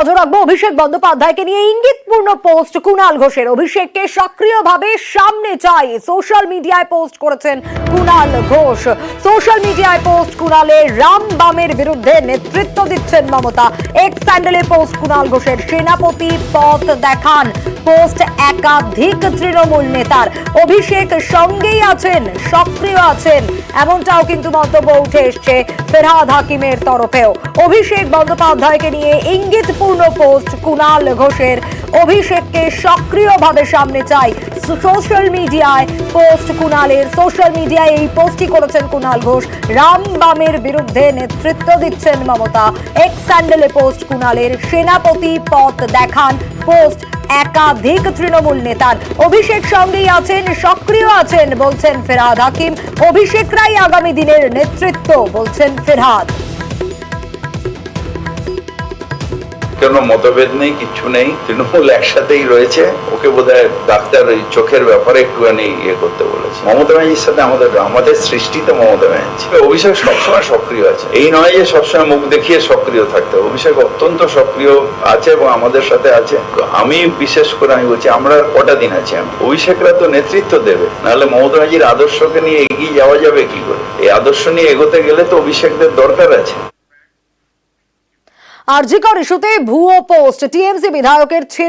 নজর রাখবো অভিষেক বন্দ্যোপাধ্যায়কে নিয়ে ইঙ্গিতপূর্ণ পোস্ট কুণাল ঘোষের। অভিষেককে সক্রিয়ভাবে সামনে চাই সোশ্যাল মিডিয়ায় পোস্ট করেছেন কুণাল ঘোষ। সোশ্যাল মিডিয়ায় পোস্ট কুণালের রাম বামের বিরুদ্ধে নেতৃত্ব দিচ্ছেন মমতা। এক্স স্যান্ডেলে পোস্ট কুণাল ঘোষের সেনাপতি পথ দেখান। পোস্ট একাধিক তৃণমূল নেতার। অভিষেক সঙ্গেই আছেন, সক্রিয় আছেন, এমনটাও কিন্তু মন্তব্য উঠে এসছে ফেরহাদ হাকিমের তরফেও। অভিষেক বন্দ্যোপাধ্যায়কে নিয়ে ইঙ্গিতপূর্ণ পোস্ট কুণাল ঘোষের। অভিষেককে সক্রিয়ভাবে সামনে চাই সোশ্যাল মিডিয়ায় পোস্ট কুণালের। সোশ্যাল মিডিয়ায় এই পোস্টই করেছেন কুণাল ঘোষ। রাম বামের বিরুদ্ধে নেতৃত্ব দিচ্ছেন মমতা। এক্স স্যান্ডেলে পোস্ট কুণালের সেনাপতি পথ দেখান। পোস্ট একাধিক তৃণমূল নেতার। অভিষেক সঙ্গেই আছেন, সক্রিয় আছেন বলছেন ফেরহাদ হাকিম। অভিষেকরাই আগামী দিনের নেতৃত্ব বলছেন ফেরহাদ। কোনো মতভেদ নেই, কিচ্ছু নেই, তৃণমূল একসাথেই রয়েছে। ওকে বোধহয় ডাক্তার ওই চোখের ব্যাপারে একটুখানি করতে বলেছে। মমতা ব্যানার্জির সাথে আমাদের সৃষ্টি তো মমতা ব্যানার্জি। অভিষেক সবসময় সক্রিয় আছে, এই নয় যে সবসময় মুখ দেখিয়ে সক্রিয় থাকতে। অভিষেক অত্যন্ত সক্রিয় আছে এবং আমাদের সাথে আছে। আমি বিশেষ করে আমি বলছি, আমরা কটা দিন আছি, অভিষেকরা তো নেতৃত্ব দেবে, নাহলে মমতা ব্যানার্জির আদর্শকে নিয়ে এগিয়ে যাওয়া যাবে কি করে? এই আদর্শ নিয়ে এগোতে গেলে তো অভিষেকদের দরকার আছে। আরজিকর ইস্যুতে ভুয়ো পোস্ট টিএমসি বিধায়কের ছেলে